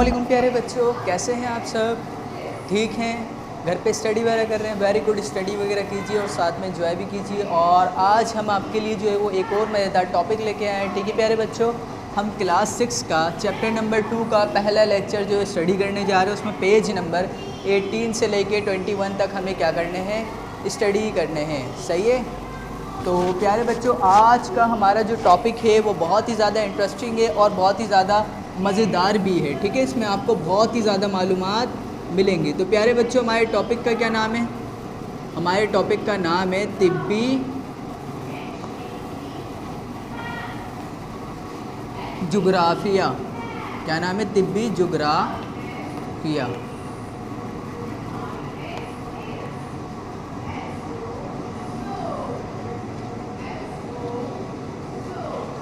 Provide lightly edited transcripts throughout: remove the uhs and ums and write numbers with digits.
वालेकुम प्यारे बच्चों, कैसे हैं आप सब? ठीक हैं? घर पे स्टडी वगैरह कर रहे हैं? वेरी गुड, स्टडी वगैरह कीजिए और साथ में एंजॉय भी कीजिए। और आज हम आपके लिए जो है वो एक और मज़ेदार टॉपिक लेके आए हैं। ठीक है प्यारे बच्चों, हम क्लास 6 का चैप्टर नंबर 2 का पहला लेक्चर जो है स्टडी करने जा रहे हैं। उसमें पेज नंबर 18 से लेके 21 तक हमें क्या करने हैं, स्टडी करने हैं। सही है? तो प्यारे बच्चों, आज का हमारा जो टॉपिक है वो बहुत ही ज़्यादा इंटरेस्टिंग है और बहुत ही ज़्यादा मज़ेदार भी है। ठीक है, इसमें आपको बहुत ही ज़्यादा मालूमात मिलेंगी। तो प्यारे बच्चों, हमारे टॉपिक का क्या नाम है? हमारे टॉपिक का नाम है तिब्बी जुग्राफिया। क्या नाम है? तिब्बी जुग्राफिया।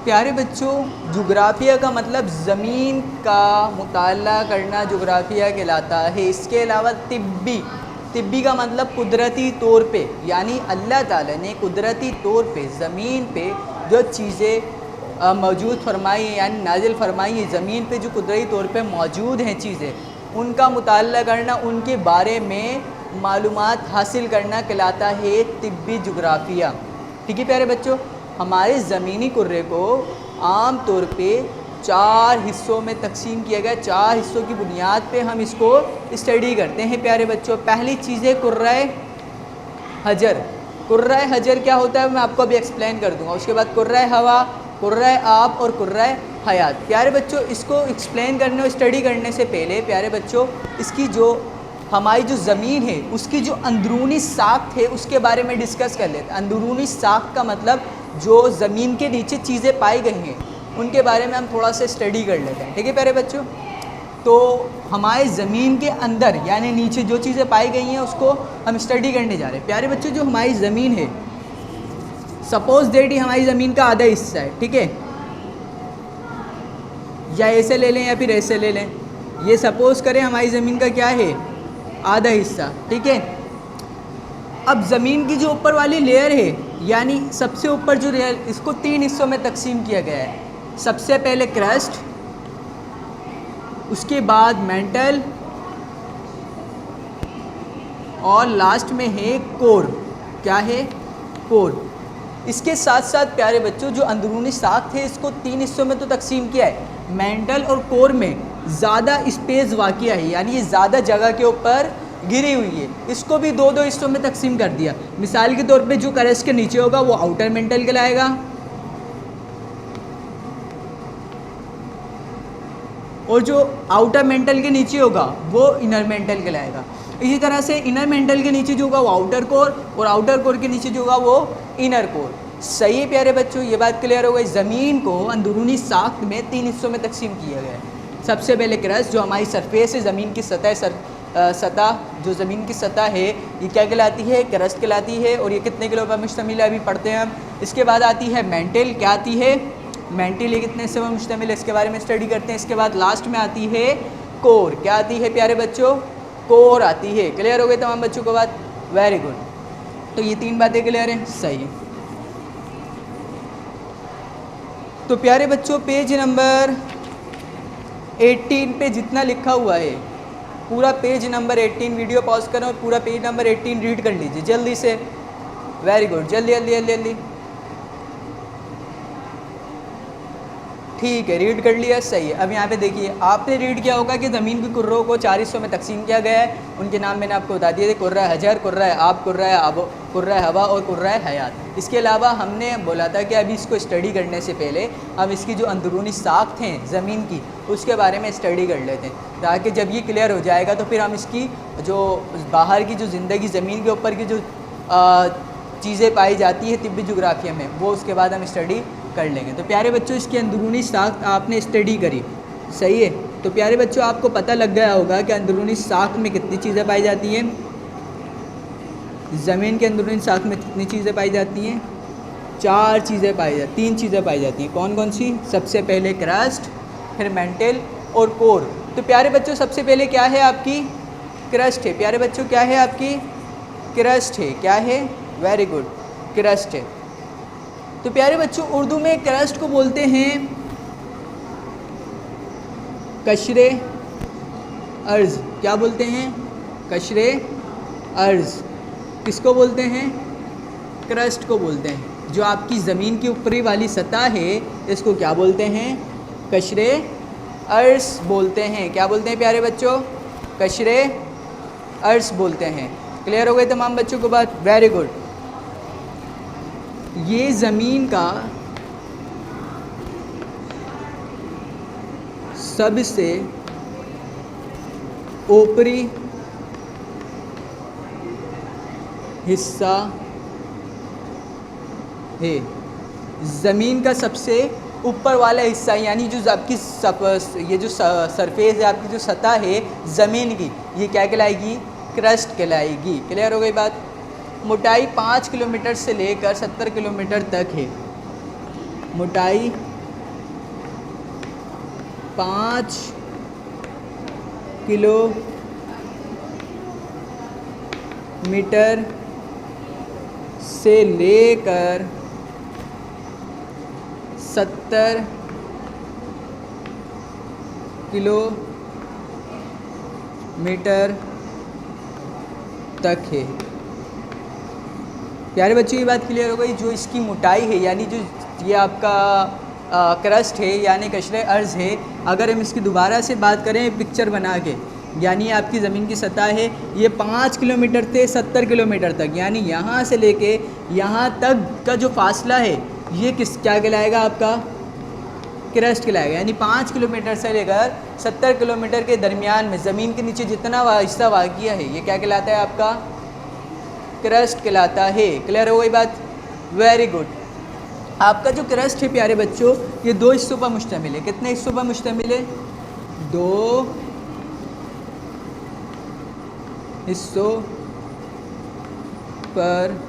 प्यारे बच्चों, जुग्राफिया का मतलब ज़मीन का मुताला करना जुग्राफिया कहलाता है। इसके अलावा तिब्बी का मतलब कुदरती तौर पे, यानी अल्लाह ताला ने कुदरती तौर पे ज़मीन पे जो चीज़ें मौजूद फरमाई हैं, यानी नाजिल फरमाई हैं ज़मीन पे, जो कुदरती तौर पे मौजूद हैं चीज़ें, उनका मुताला करना, उनके बारे में मालूमात हासिल करना कहलाता है तिब्बी जुग्राफिया। ठीक है प्यारे बच्चों, हमारे ज़मीनी कुर्रे को आम तौर पे 4 हिस्सों में तकसीम किया गया। 4 हिस्सों की बुनियाद पे हम इसको स्टडी करते हैं प्यारे बच्चों। पहली चीज़ है कुर्रा हजर। कुर्रा हजर क्या होता है मैं आपको अभी एक्सप्लेन कर दूंगा। उसके बाद कुर्रा हवा, कुर्रा आब और कुर्रा हयात। प्यारे बच्चों, इसको एक्सप्लेन करने और स्टडी करने से पहले प्यारे बच्चों, इसकी जो हमारी जो ज़मीन है उसकी जो अंदरूनी साख्त है उसके बारे में डिस्कस कर लेते हैं। अंदरूनी साख्त का मतलब जो ज़मीन के नीचे चीज़ें पाई गई हैं उनके बारे में हम थोड़ा सा स्टडी कर लेते हैं। ठीक है प्यारे बच्चों, तो हमारे ज़मीन के अंदर यानी नीचे जो चीज़ें पाई गई हैं उसको हम स्टडी करने जा रहे हैं। प्यारे बच्चों, जो हमारी ज़मीन है, सपोज दैट ही हमारी ज़मीन का आधा हिस्सा है। ठीक है, या ऐसे ले लें या फिर ऐसे ले लें। ये सपोज करें हमारी ज़मीन का क्या है, आधा हिस्सा। ठीक है, अब ज़मीन की जो ऊपर वाली लेयर है, यानी सबसे ऊपर जो लेयर, इसको 3 हिस्सों में तकसीम किया गया है। सबसे पहले क्रस्ट, उसके बाद मेंटल और लास्ट में है कोर। क्या है? कोर। इसके साथ साथ प्यारे बच्चों, जो अंदरूनी साख्त है इसको 3 हिस्सों में तो तकसीम किया है। मेंटल और कोर में ज़्यादा स्पेस वाक़िया है, यानी ये ज़्यादा जगह के ऊपर गिरी हुई है। इसको भी 2-2 हिस्सों में तकसीम कर दिया। मिसाल के तौर पे जो क्रस्ट के नीचे होगा वो आउटर मेंटल कहलाएगा, और जो आउटर मेंटल के नीचे होगा वो इनर मेंटल कहलाएगा। इसी तरह से इनर मेंटल के नीचे जो होगा वो आउटर कोर, और आउटर कोर के नीचे जो होगा वो इनर कोर। सही है प्यारे बच्चों, ये बात क्लियर हो गई। ज़मीन को अंदरूनी साख्त में 3 हिस्सों में तकसीम किया गया है। सबसे पहले क्रस्ट, जो हमारी सरफेस है, ज़मीन की सतह जो ज़मीन की सतह है ये क्या कहलाती है? क्रस्ट कहलाती है। और ये कितने किलो पर मुश्तमिल है अभी पढ़ते हैं हम। इसके बाद आती है मेंटल। क्या आती है? मेंटल। ये कितने से मुश्तमिल है इसके बारे में स्टडी करते हैं। इसके बाद लास्ट में आती है कोर। क्या आती है प्यारे बच्चों? कोर आती है। क्लियर हो गई तमाम बच्चों को बात? Very good. तो ये 3 बातें क्लियर हैं। सही। तो प्यारे बच्चों, पेज नंबर 18 पे जितना लिखा हुआ है, पूरा पेज नंबर 18, वीडियो पॉज करें और पूरा पेज नंबर 18 रीड कर लीजिए जल्दी से। वेरी गुड, जल्दी जल्दी जल्दी जल्दी। ठीक है, रीड कर लिया, सही है। अब यहाँ पे देखिए, आपने रीड किया होगा कि ज़मीन के कुर्रों को 4 हिस्सों में तकसीम किया गया है। उनके नाम मैंने आपको बता दिए थे, कुर्रा हजर, कुर्रा आब, कुर्रा आब, कुर्रा हवा और कुर्रा हयात। इसके अलावा हमने बोला था कि अभी इसको स्टडी करने से पहले हम इसकी जो अंदरूनी साख्त हैं ज़मीन की उसके बारे में स्टडी कर लेते हैं, ताकि जब ये क्लियर हो जाएगा तो फिर हम इसकी जो बाहर की जो ज़िंदगी, ज़मीन के ऊपर की जो चीज़ें पाई जाती है तिब्बी जुग्राफिया में, वो उसके बाद हम स्टडी कर लेंगे। तो प्यारे बच्चों, इसकी अंदरूनी साख्त आपने स्टडी करी, सही है। तो प्यारे बच्चों, आपको पता लग गया होगा कि अंदरूनी साख्त में कितनी चीज़ें पाई जाती हैं। ज़मीन के अंदरूनी साख्त में कितनी चीज़ें पाई जाती हैं? 4 चीज़ें पाई जाती, 3 चीज़ें पाई जाती हैं। कौन कौन सी? सबसे पहले क्रस्ट, फिर मेंटल और कोर। तो प्यारे बच्चों, सबसे पहले क्या है आपकी? क्रस्ट है। प्यारे बच्चों, क्या है आपकी? क्रस्ट है। क्या है? वेरी गुड, क्रस्ट है। तो प्यारे बच्चों, उर्दू में क्रस्ट को बोलते हैं कशरे अर्ज़ क्या बोलते हैं? कशरे अर्ज़। किसको बोलते हैं? क्रस्ट को बोलते हैं। जो आपकी ज़मीन की ऊपरी वाली सतह है इसको क्या बोलते हैं? कशरे अर्ज़ बोलते हैं। क्या बोलते हैं प्यारे बच्चों? कशरे अर्ज़ बोलते हैं। क्लियर हो गई तमाम बच्चों को बात? Very good. ये ज़मीन का सबसे ऊपरी हिस्सा है। ज़मीन का सबसे ऊपर वाला हिस्सा यानी जो आपकी ये जो सरफेस है, आपकी जो सतह है ज़मीन की, ये क्या कहलाएगी? क्रस्ट कहलाएगी। क्लियर हो गई बात? मोटाई 5 किलोमीटर से लेकर 70 किलोमीटर तक है। मोटाई 5 किलोमीटर से लेकर 70 किलोमीटर तक है। प्यारे बच्चों ये बात क्लियर हो गई? जो इसकी मोटाई है यानी जो ये आपका क्रस्ट है यानी कशरे अर्ज़ है, अगर हम इसकी दोबारा से बात करें पिक्चर बना के, यानी आपकी ज़मीन की सतह है ये 5 किलोमीटर से 70 किलोमीटर तक, यानी यहाँ से लेके यहाँ तक का जो फासला है ये क्या कहलाएगा? आपका क्रस्ट कहलाएगा। यानी 5 किलोमीटर से लेकर 70 किलोमीटर के दरमियान में ज़मीन के नीचे जितना हिस्सा वाक़िया है ये क्या कहलाता है? आपका क्रस्ट कहलाता है। क्लियर हो गई बात? Very good. आपका जो क्रस्ट है प्यारे बच्चों ये 2 हिस्सों पर मुश्तमिल है। कितने हिस्सों पर मुश्तमिल है? 2 हिस्सों पर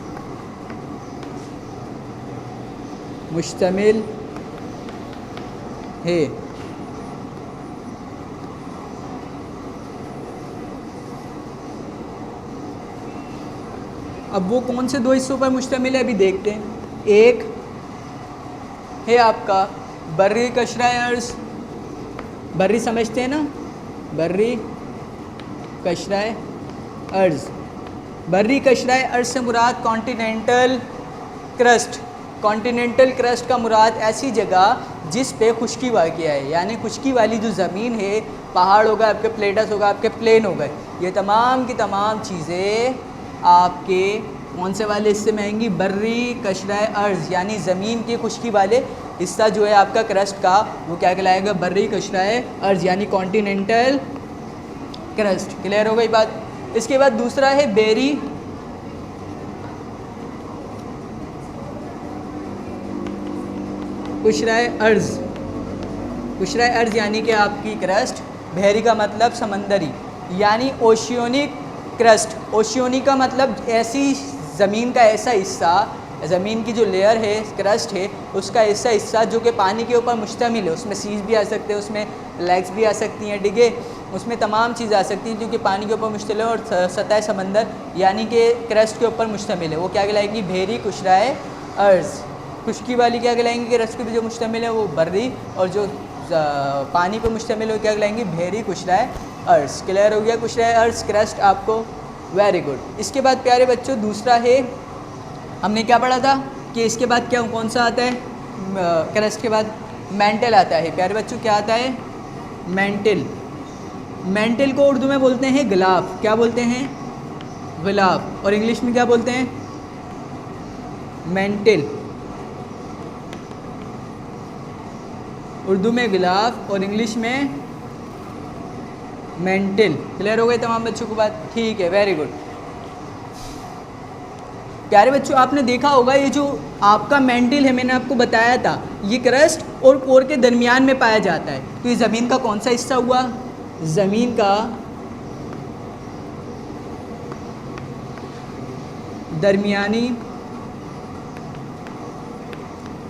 मुश्तमिल है। अब वो कौन से 2 हिस्सों पर मुश्तमिल है अभी देखते हैं। एक है आपका बर्री कशरा अर्ज़। बर्री समझते हैं ना? बर्री कशरा अर्ज़। बर्री कशरा अर्ज़ से मुराद कॉन्टिनेंटल क्रस्ट। कॉन्टिनेंटल क्रस्ट का मुराद ऐसी जगह जिस पे खुश्की वाक़िया है, यानी खुश्की वाली जो ज़मीन है, पहाड़ होगा आपके, प्लेटस होगा आपके, प्लेन हो गए, ये तमाम की तमाम चीज़ें आपके कौन से वाले हिस्से में आएंगी? बर्री कशरा अर्ज़, यानी ज़मीन के खुश्की वाले हिस्सा जो है आपका क्रस्ट का वो क्या कहलाएगा? बर्री कशरा अर्ज़ यानी कॉन्टिनेंटल क्रस्ट। क्लियर हो गई बात? इसके बाद दूसरा है बेरी कुशरा अर्ज़। कुशरा अर्ज़ यानी कि आपकी क्रस्ट, बहरी का मतलब समंदरी, यानी ओशियोनिक क्रस्ट। ओशियोनिक का मतलब ऐसी ज़मीन का ऐसा हिस्सा, ज़मीन की जो लेयर है, क्रस्ट है, उसका ऐसा हिस्सा जो कि पानी के ऊपर मुश्तमिल है। उसमें सीज भी आ सकते हैं, उसमें लेग्स भी आ सकती हैं, ठीक है, उसमें तमाम चीज़ें आ सकती हैं जो कि पानी के ऊपर मुश्तमिल है और सतह समंदर यानी कि क्रस्ट के ऊपर मुश्तमिल है। वो क्या कहलाएगी? बहरी कुशरा अर्ज़। खुश्की वाली क्या कहलाएंगी? क्रस्ट के भी जो मुश्तमिल है वो बर्री, और जो पानी पर मुश्तमिल है क्या कहलाएंगी? बहरी कुशरा अर्ज़। क्लियर हो गया? कुशरा अर्ज़ क्रस्ट आपको। Very good. इसके बाद प्यारे बच्चों दूसरा है, हमने क्या पढ़ा था कि इसके बाद क्या कौन सा आता है? क्रस्ट के बाद मेंटल आता है। प्यारे बच्चों क्या आता है? मेंटल। मेंटल को उर्दू में बोलते हैं गिलाफ। क्या बोलते हैं? गिलाफ। और इंग्लिश में क्या बोलते हैं? मेंटल। उर्दू में गिलाफ और इंग्लिश में मेंटल। क्लियर हो गई तमाम बच्चों को बात? ठीक है, वेरी गुड। प्यारे बच्चों आपने देखा होगा ये जो आपका मेंटल है, मैंने आपको बताया था, ये क्रस्ट और कोर के दरमियान में पाया जाता है। तो ये ज़मीन का कौन सा हिस्सा हुआ? ज़मीन का दरमियानी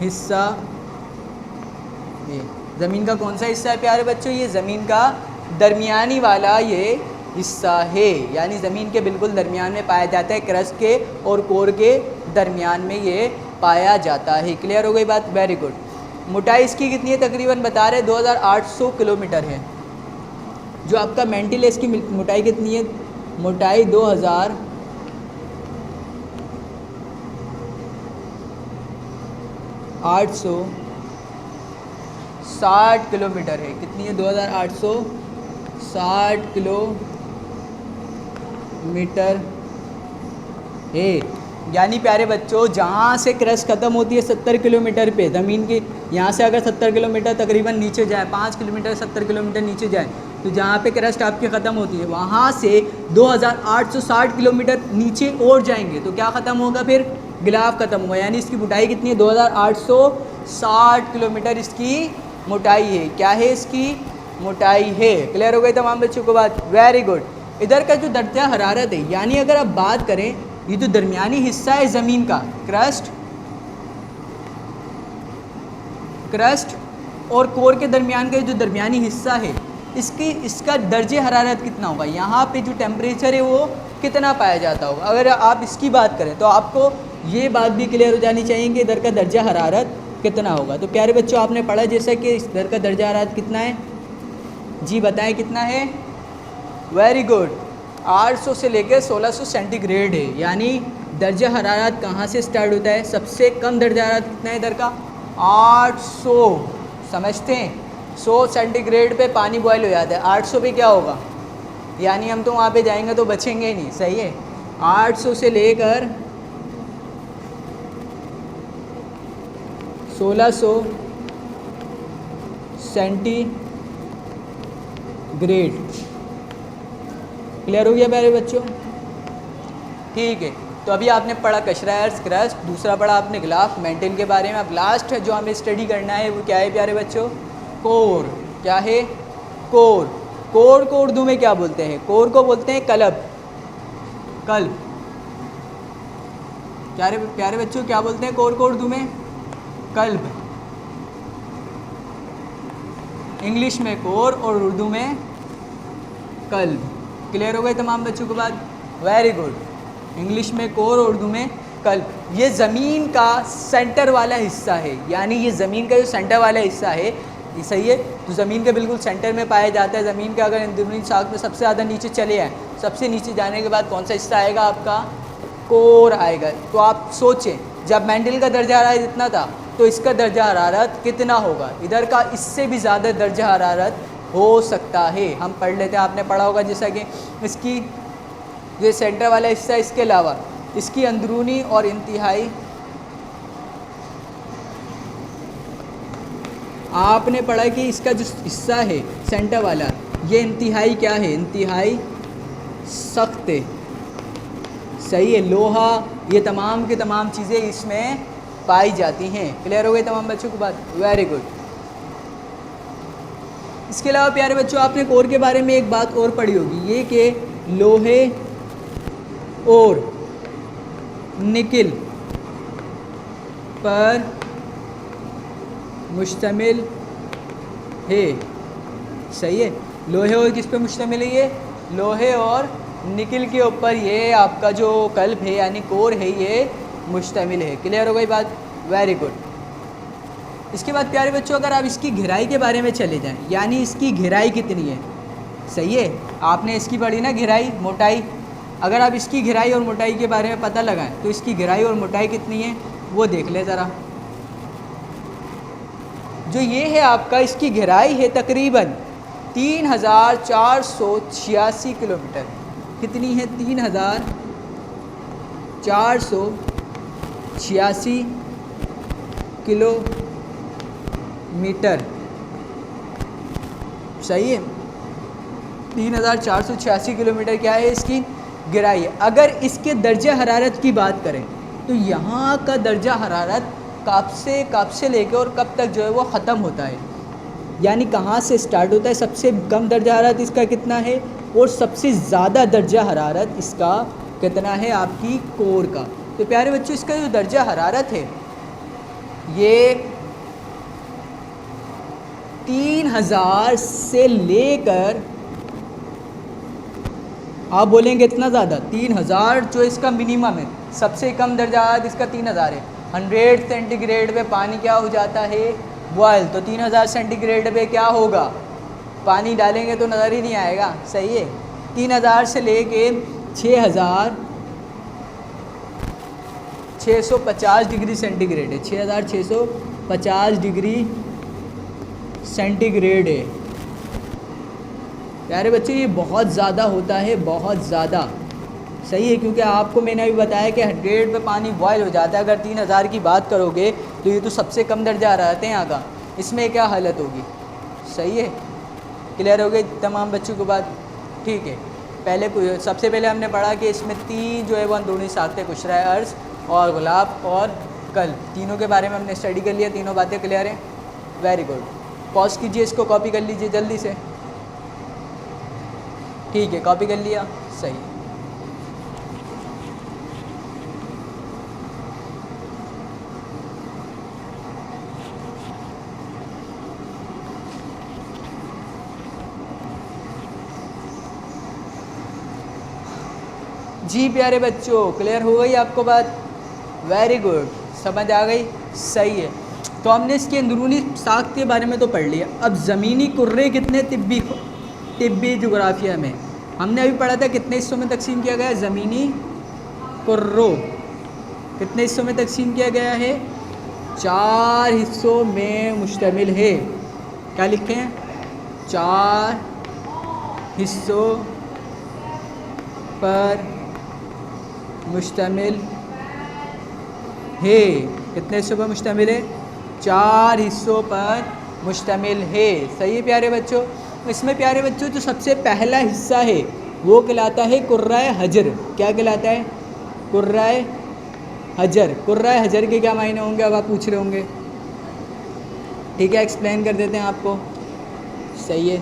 हिस्सा। ये ज़मीन का कौन सा हिस्सा है प्यारे बच्चों? ये ज़मीन का दरमियानी वाला ये हिस्सा है, यानी ज़मीन के बिल्कुल दरमियान में पाया जाता है। क्रस्ट के और कोर के दरमियान में ये पाया जाता है। क्लियर हो गई बात? Very good. मोटाई इसकी कितनी है तकरीबन? बता रहे 2800 किलोमीटर है। जो आपका मेंटल है इसकी मोटाई कितनी है? मोटाई 2860 किलोमीटर है। कितनी है? 2860 किलोमीटर है। यानी प्यारे बच्चों, जहाँ से क्रस्ट ख़त्म होती है 70 किलोमीटर पे, ज़मीन की यहाँ से अगर 70 किलोमीटर तकरीबन नीचे जाए, 5 किलोमीटर 70 किलोमीटर नीचे जाए, तो जहाँ पे क्रस्ट आपकी ख़त्म होती है वहाँ से 2860 किलोमीटर नीचे और जाएंगे तो क्या ख़त्म होगा? फिर गिलाफ ख़त्म होगा। यानी इसकी मोटाई कितनी है? 2860 किलोमीटर इसकी मोटाई है। क्या है? इसकी मोटाई है। क्लियर हो गई तमाम बच्चों को बात? Very good. इधर का जो दर्जा हरारत है, यानी अगर आप बात करें, ये जो दरमियानी हिस्सा है ज़मीन का, क्रस्ट और कोर के दरमियान का जो दरमियानी हिस्सा है, इसका दर्जे हरारत कितना होगा? यहाँ पे जो टेम्परेचर है वो कितना पाया जाता होगा? अगर आप इसकी बात करें तो आपको ये बात भी क्लियर हो जानी चाहिए कि इधर का दर्जा हरारत कितना होगा। तो प्यारे बच्चों, आपने पढ़ा जैसा कि इधर का दर्जा हरारत कितना है? जी बताएं कितना है? वेरी गुड, 800 से लेकर 1600 सेंटीग्रेड है। यानी दर्जा हरारत कहाँ से स्टार्ट होता है? सबसे कम दर्जा हरारत कितना है इधर का? 800। समझते हैं? 100 सेंटीग्रेड पे पानी बॉयल हो जाता है, 800 पे क्या होगा? यानी हम तो वहाँ पे जाएंगे तो बचेंगे ही नहीं। सही है? 800 से लेकर 1600 सेंटीग्रेड। क्लियर हो गया प्यारे बच्चों? ठीक है। तो अभी आपने पढ़ा कशरायर्स क्रस्ट, दूसरा पढ़ा आपने ग्लाफ मेंटल के बारे में। अब लास्ट जो हमें स्टडी करना है वो क्या है प्यारे बच्चों? कोर। क्या है? कोर। कोर को उर्दू में क्या बोलते हैं? कोर को बोलते हैं कल्ब। प्यारे बच्चों, क्या बोलते हैं कोर को उर्दू में? कल्ब। इंग्लिश में कोर और उर्दू में कल्ब। क्लियर हो गए तमाम बच्चों को बात? Very good. इंग्लिश में कोर और उर्दू में कल्ब। ये ज़मीन का सेंटर वाला हिस्सा है। यानी ये ज़मीन का जो सेंटर वाला हिस्सा है, ये सही है, तो ज़मीन के बिल्कुल सेंटर में पाया जाता है। ज़मीन के अगर अंदरूनी साख में सबसे ज़्यादा नीचे चले आए, सबसे नीचे जाने के बाद कौन सा हिस्सा आएगा आपका? कोर आएगा। तो आप सोचें, जब मेंटल का दर्जा हरारत इतना था तो इसका दर्जा हरारत कितना होगा? इधर का इससे भी ज़्यादा दर्जा हरारत हो सकता है। हम पढ़ लेते हैं, आपने पढ़ा होगा जैसा कि इसकी जो सेंटर वाला हिस्सा, इसके अलावा इसकी अंदरूनी और इंतहाई, आपने पढ़ा कि इसका जो हिस्सा है सेंटर वाला, ये इंतहाई क्या है? इंतहाई सख्त है। सही है? लोहा, ये तमाम की तमाम चीज़ें इसमें पाई जाती हैं। क्लियर हो गई तमाम बच्चों को बात? Very good. इसके अलावा प्यारे बच्चों, आपने कोर के बारे में एक बात और पढ़ी होगी, ये कि लोहे और निकिल पर मुश्तमिल है। सही है? लोहे और किस पे मुश्तमिल है? ये लोहे और निकिल के ऊपर ये आपका जो कल्ब है यानी कोर है, ये मुश्तमिल है। क्लियर हो गई बात? Very good. इसके बाद प्यारे बच्चों, अगर आप इसकी गहराई के बारे में चले जाएं, यानी इसकी गहराई कितनी है? सही है? आपने इसकी पढ़ी ना गहराई, मोटाई। अगर आप इसकी गहराई और मोटाई के बारे में पता लगाएं तो इसकी गहराई और मोटाई कितनी है वो देख ले ज़रा। जो ये है आपका, इसकी गहराई है तकरीबन 3486 किलोमीटर। कितनी है? 3486 किलोमीटर। सही है? 3486 किलोमीटर क्या है इसकी गहराई है। अगर इसके दर्जा हरारत की बात करें तो यहाँ का दर्जा हरारत कब से लेकर और कब तक जो है वो ख़त्म होता है, यानी कहाँ से स्टार्ट होता है? सबसे कम दर्जा हरारत इसका कितना है और सबसे ज़्यादा दर्जा हरारत इसका कितना है आपकी कोर का। तो प्यारे बच्चों, इसका जो दर्जा हरारत है ये 3000 से लेकर, आप बोलेंगे इतना ज़्यादा? 3000 जो इसका मिनिमम है, सबसे कम दर्जा हरारत इसका 3000 है। 100 सेंटीग्रेड पे पानी क्या हो जाता है? बॉयल। तो 3000 सेंटीग्रेड पे क्या होगा? पानी डालेंगे तो नज़र ही नहीं आएगा। सही है। 3000 से लेके 6650 डिग्री सेंटीग्रेड है। 6650 डिग्री सेंटीग्रेड है प्यारे बच्चे। ये बहुत ज़्यादा होता है, बहुत ज़्यादा। सही है, क्योंकि आपको मैंने अभी बताया कि 100 पे पानी बॉयल हो जाता है। अगर 3000 की बात करोगे तो ये तो सबसे कम दर्जा रहते हैं यहाँ का। इसमें क्या हालत होगी। सही है, क्लियर हो गई तमाम बच्चों को बात। ठीक है, सबसे पहले हमने पढ़ा कि इसमें 3 जो है वो अंदरूनी साख्तें कुशरा अर्ज़ और गुलाब और कल, तीनों के बारे में हमने स्टडी कर लिया। तीनों बातें क्लियर हैं। Very good. पॉज कीजिए, इसको कॉपी कर लीजिए जल्दी से। ठीक है, कॉपी कर लिया। सही। जी प्यारे बच्चों, क्लियर हो गई आपको बात। वेरी गुड, समझ आ गई। सही है, तो हमने इसके अंदरूनी साख्त के बारे में तो पढ़ लिया। अब ज़मीनी कुर्रे कितने तिब्बी जोग्राफिया में हमने अभी पढ़ा था कितने हिस्सों में तकसीम किया गया है। ज़मीनी कुर्रों कितने हिस्सों में तकसीम किया गया है। 4 हिस्सों में मुश्तमिल है। क्या लिखे हैं, 4 हिस्सों पर मुश्तमिल है। कितने हिस्सों पर मुश्तमिल है, 4 हिस्सों पर मुश्तमिल है। सही है प्यारे बच्चों। इसमें प्यारे बच्चों जो सबसे पहला हिस्सा है वो कहलाता है कुर्राए हजर। क्या कहलाता है, कुर्राए हजर। कुर्राए हजर के क्या मायने होंगे, अब आप पूछ रहे होंगे। ठीक है, एक्सप्लेन कर देते हैं आपको। सही है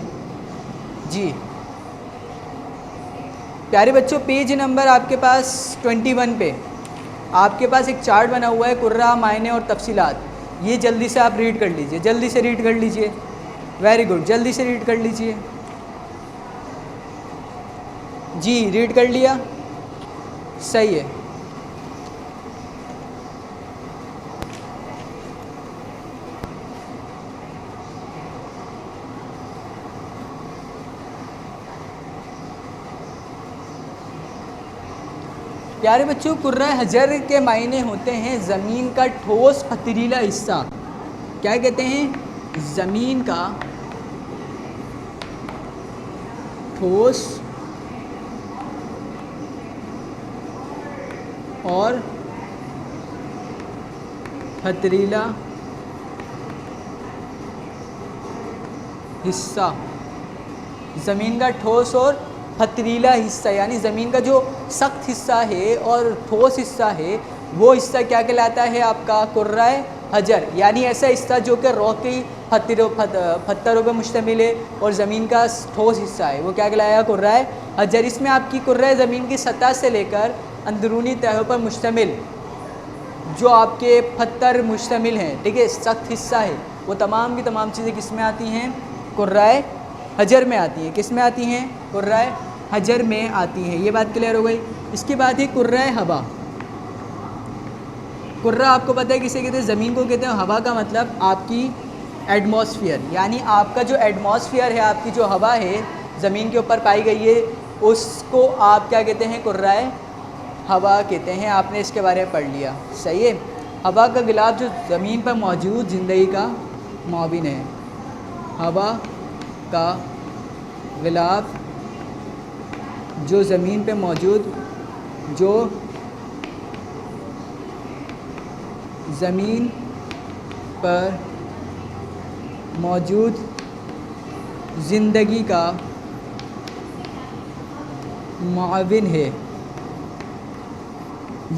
जी प्यारे बच्चों, पेज नंबर आपके पास 21 पे आपके पास एक चार्ट बना हुआ है, कुर्रा, मायने और तफसीलात। ये जल्दी से आप रीड कर लीजिए, जल्दी से रीड कर लीजिए। वेरी गुड, जल्दी से रीड कर लीजिए। जी रीड कर लिया। सही है। प्यारे बच्चों, कुर्रा हजर के मायने होते हैं ज़मीन का ठोस पथरीला हिस्सा। क्या कहते हैं, ज़मीन का ठोस और पथरीला हिस्सा। ज़मीन का ठोस और पथरीला हिस्सा यानी ज़मीन का जो सख्त हिस्सा है और ठोस हिस्सा है वो हिस्सा क्या कहलाता है आपका, कुर्राए हजर। यानी ऐसा हिस्सा जो कि रॉकी पत्थरों पर मुश्तमिल है और ज़मीन का ठोस हिस्सा है, वो क्या कहलाया, कुर्राए हजर। इसमें आपकी कुर्राए ज़मीन की सतह से लेकर अंदरूनी तहों पर मुश्तमिल जो आपके पत्थर मुश्तमिल हैं, ठीक है, सख्त हिस्सा है, वो तमाम की तमाम चीज़ें किस में आती हैं, कुर्राए हजर में आती हैं। किस में आती हैं, कुर्राए हजर में आती हैं। ये बात क्लियर हो गई। इसके बाद है कुर्राए हवा। कुर्रा आपको पता है किसे कहते हैं, ज़मीन को कहते हैं। हवा का मतलब आपकी एटमॉस्फेयर, यानी आपका जो एटमॉस्फेयर है, आपकी जो हवा है ज़मीन के ऊपर पाई गई है, उसको आप क्या कहते हैं, कुर्राए हवा कहते हैं। आपने इसके बारे में पढ़ लिया। सही है। हवा का गिलाफ जो ज़मीन पर मौजूद ज़िंदगी का मुआविन है। हवा का गिलाफ जो ज़मीन पे मौजूद, जो ज़मीन पर मौजूद ज़िंदगी का मुआविन है।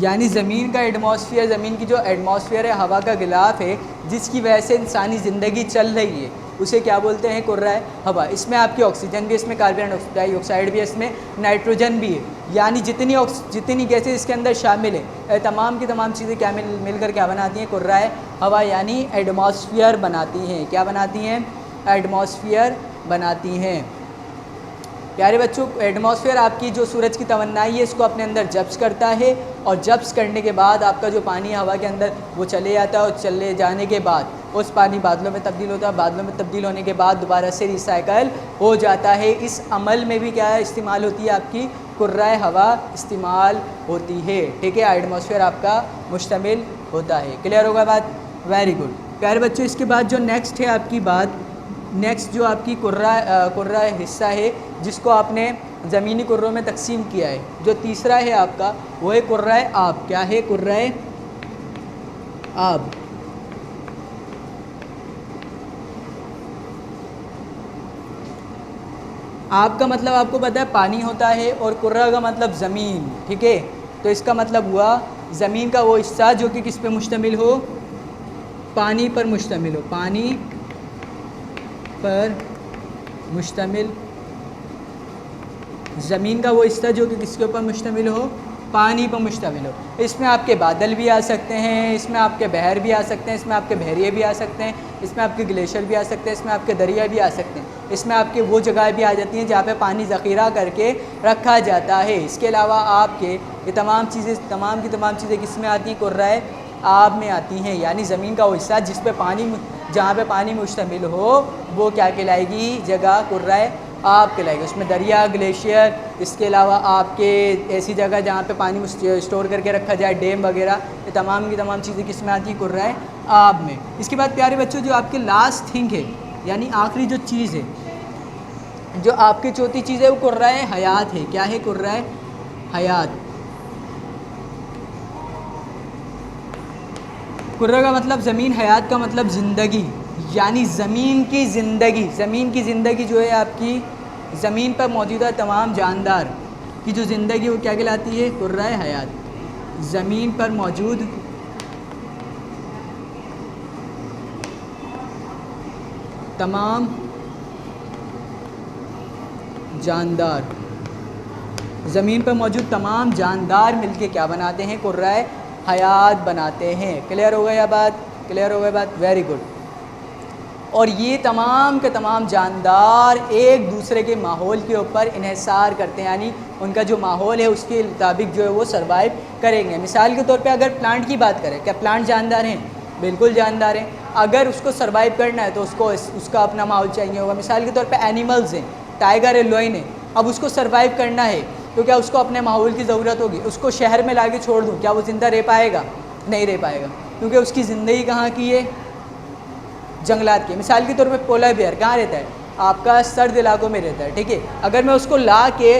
यानी ज़मीन का एटमॉस्फेयर, ज़मीन की जो एटमॉस्फेयर है, हवा का गिलाफ है, जिसकी वजह से इंसानी ज़िंदगी चल रही है, उसे क्या बोलते हैं, कुर्राए हवा। इसमें आपकी ऑक्सीजन भी, इसमें कार्बन डाइऑक्साइड भी है, इसमें नाइट्रोजन भी है। यानी जितनी गैसें इसके अंदर शामिल है, तमाम की तमाम चीज़ें क्या मिलकर क्या बनाती हैं, कुर्राए हवा यानी एटमॉस्फेयर बनाती हैं। क्या बनाती हैं, एटमॉस्फेयर बनाती हैं। प्यारे बच्चों, एटमॉस्फेयर आपकी जो सूरज की तवन्नाई है इसको अपने अंदर जब्स करता है, और जब्स करने के बाद आपका जो पानी हवा के अंदर वो चले जाता है, और चले जाने के बाद उस पानी बादलों में तब्दील होता है, बादलों में तब्दील होने के बाद दोबारा से रिसाइकल हो जाता है। इस अमल में भी क्या इस्तेमाल होती है, आपकी कुर्राए हवा इस्तेमाल होती है। ठीक है, एटमॉस्फेयर आपका मुश्तमिल होता है। क्लियर होगा बात? वेरी गुड प्यारे बच्चों। इसके बाद जो नेक्स्ट है आपकी बात, नेक्स्ट जो आपकी कुर्रा हिस्सा है जिसको आपने ज़मीनी कुर्रों में तकसीम किया है, जो तीसरा है आपका वो है कुर्राए आब। क्या है? कुर्राए आब। आब का मतलब आपको पता है पानी होता है, और कुर्रा का मतलब ज़मीन। ठीक है, तो इसका मतलब हुआ ज़मीन का वो हिस्सा जो कि किस पे मुश्तमिल हो, पानी पर मुश्तमिल हो, पानी पर मुश्तमिल। ज़मीन का वो हिस्सा जो कि किसके ऊपर मुश्तमिल हो, पानी पर मुश्तमिल हो। इसमें आपके बादल भी आ सकते हैं, इसमें आपके बहर भी आ सकते हैं, इसमें आपके बहरिए भी आ सकते हैं, इसमें आपके ग्लेशियर भी आ सकते हैं, इसमें आपके दरिया भी आ सकते हैं, इसमें आपके वो जगह भी आ जाती हैं जहाँ पे पानी ज़ख़ीरा करके रखा जाता है। इसके अलावा आपके ये तमाम चीज़ें, तमाम की तमाम चीज़ें किस में आती हैं, कुर्राए आब में आती हैं। यानी ज़मीन का वो हिस्सा जिस पे पानी, जहाँ पे पानी मुश्तमिल हो वो क्या कहलाएगी, जगह कुर्राए आब कहलाएगी। उसमें दरिया, ग्लेशियर, इसके अलावा आपके ऐसी जगह जहाँ पे पानी स्टोर करके रखा जाए, डैम वगैरह, ये तमाम की तमाम चीज़ें किस में आती हैं, कुर्राए आब में। इसके बाद प्यारे बच्चों जो आपके लास्ट थिंग है, यानी आखिरी जो चीज़ है, जो आपकी चौथी चीज़ है वो कुर्राए हयात है। क्या है? कुर्राए हयात। कुर्रा का मतलब ज़मीन, हयात का मतलब ज़िंदगी, यानी ज़मीन की ज़िंदगी। ज़मीन की ज़िंदगी जो है आपकी, ज़मीन पर मौजूदा तमाम जानदार की जो ज़िंदगी वो क्या कहलाती है, कुर्राए हयात। ज़मीन पर मौजूद तमाम जानदार, ज़मीन पर मौजूद तमाम जानदार मिलके क्या बनाते हैं, कुर्राए हयात बनाते हैं। क्लियर हो गया बात? क्लियर हो गई बात? Very good. और ये तमाम के तमाम जानदार एक दूसरे के माहौल के ऊपर इन्हिसार करते हैं, यानी उनका जो माहौल है उसके मुताबिक जो है वो सर्वाइव करेंगे। मिसाल के तौर पे अगर प्लांट की बात करें, क्या प्लांट जानदार हैं? बिल्कुल जानदार हैं। अगर उसको सर्वाइव करना है तो उसको उसका अपना माहौल चाहिए होगा। मिसाल के तौर पे एनिमल्स हैं, टाइगर है, लॉयन है, अब उसको सर्वाइव करना है तो क्या उसको अपने माहौल की ज़रूरत होगी? उसको शहर में ला के छोड़ दूँ, क्या वो ज़िंदा रह पाएगा? नहीं रह पाएगा, क्योंकि उसकी ज़िंदगी कहाँ की है, जंगलात की। मिसाल के तौर पे पोलर बेयर कहाँ रहता है? आपका सर्द इलाकों में रहता है। ठीक है, अगर मैं उसको ला के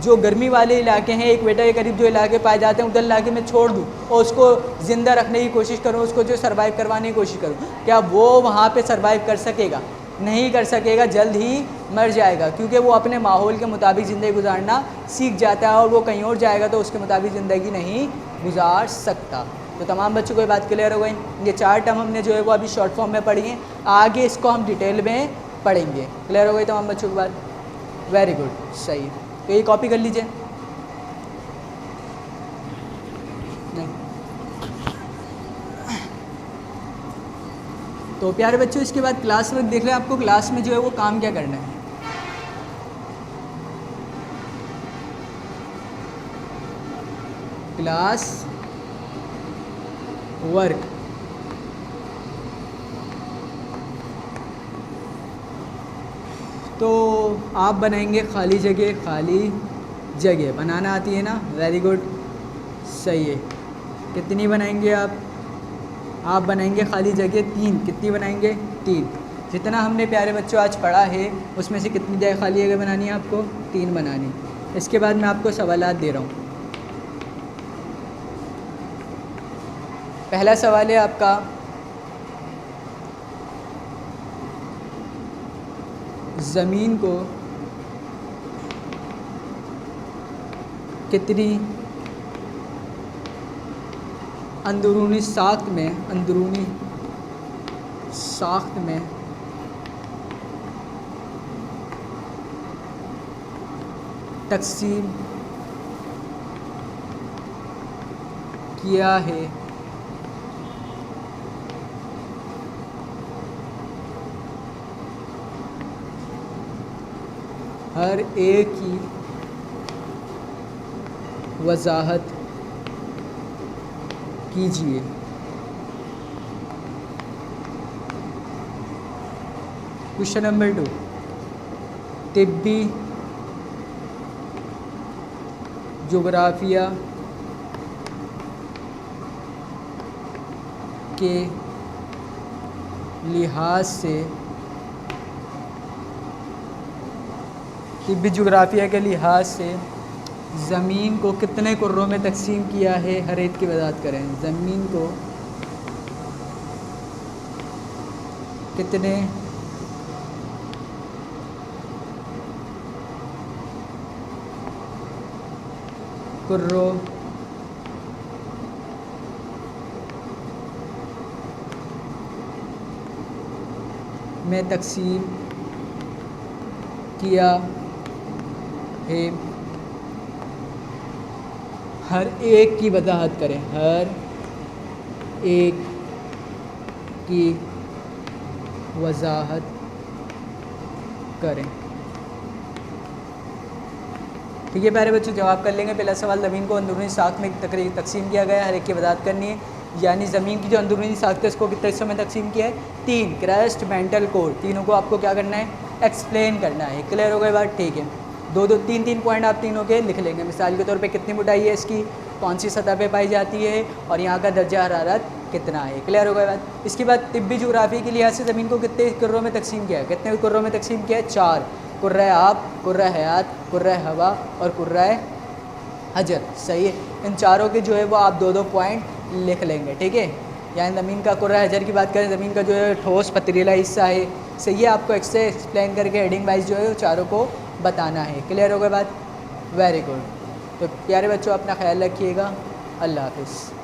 जो गर्मी वाले इलाके हैं, इक्वेटर के करीब जो इलाके पाए जाते हैं, उधर इलाके में छोड़ दूँ और उसको ज़िंदा रखने की कोशिश करूँ, उसको जो सर्वाइव करवाने की कोशिश करूँ, क्या वो वहाँ पे सर्वाइव कर सकेगा? नहीं कर सकेगा, जल्द ही मर जाएगा, क्योंकि वो अपने माहौल के मुताबिक ज़िंदगी गुजारना सीख जाता है और वो कहीं और जाएगा तो उसके मुताबिक ज़िंदगी नहीं गुजार सकता। तो तमाम बच्चों को ये बात क्लियर हो गई। ये 4 टर्म हमने जो है वो अभी शॉर्ट फॉर्म में पढ़ी हैं, आगे इसको हम डिटेल में पढ़ेंगे। क्लियर हो गई तमाम बच्चों की बात? वेरी गुड, सही। तो ये कॉपी कर लीजिए। नहीं तो प्यारे बच्चों इसके बाद क्लास वर्क देख रहे हैं। आपको क्लास में जो है वो काम क्या करना है। क्लास वर्क तो आप बनाएंगे खाली जगह। खाली जगह बनाना आती है ना? वेरी गुड, सही है। कितनी बनाएंगे आप? आप बनाएंगे खाली जगह 3। कितनी बनाएंगे? 3। जितना हमने प्यारे बच्चों आज पढ़ा है उसमें से कितनी जगह खाली जगह बनानी है आपको? 3 बनानी। इसके बाद मैं आपको सवालात दे रहा हूँ। पहला सवाल है आपका, ज़मीन को कितनी अंदरूनी साख्त में तकसीम किया है? हर एक की वजाहत कीजिए। क्वेश्चन नंबर 2, तिब्बी जोग्राफिया के लिहाज से, तिब्बी जोग्राफिया के लिहाज से ज़मीन को कितने कुर्रों में तकसीम किया है, हर एक की वजाहत करें। ज़मीन को कितने कुर्रों में तकसीम किया है, हर एक की वजाहत करें। हर एक की वजाहत करें। ठीक है प्यारे बच्चों, जवाब कर लेंगे। पहला सवाल, ज़मीन को अंदरूनी साख में तकसीम किया गया है, हर एक की वजाहत करनी है। यानी ज़मीन की जो अंदरूनी साख है उसको कितने हिस्सों में तकसीम किया है? 3, क्रस्ट, मेंटल, कोर। तीनों को आपको क्या करना है? एक्सप्लेन करना है। क्लियर हो गई बात? ठीक है, 2-3 पॉइंट आप तीनों के लिख लेंगे। मिसाल के तौर पे कितनी मोटाई है इसकी, कौन सी सतह पे पाई जाती है, और यहाँ का दर्जा हरारत कितना है। क्लियर हो गई बात? इसके बाद तिब्बी जोग्राफी के लिहाज से ज़मीन को कितने कुर्रों में तकसीम किया है? कितने कुर्रों में तकसीम किया है? 4, कुर्रा आब, कुर्रा हयात, कुर्रा हवा और कुर्रा हजर। सही है, इन चारों के जो है वो आप 2-2 पॉइंट लिख लेंगे। ठीक है, यानी ज़मीन का कुर्रा हजर की बात करें, ज़मीन का जो है ठोस पथरीला हिस्सा है। सही है, आपको इससे एक्सप्लेन करके हेडिंग वाइज जो है वो चारों को बताना है। क्लियर हो गई बात? Very good. तो प्यारे बच्चों, अपना ख्याल रखिएगा। अल्लाह हाफिज़।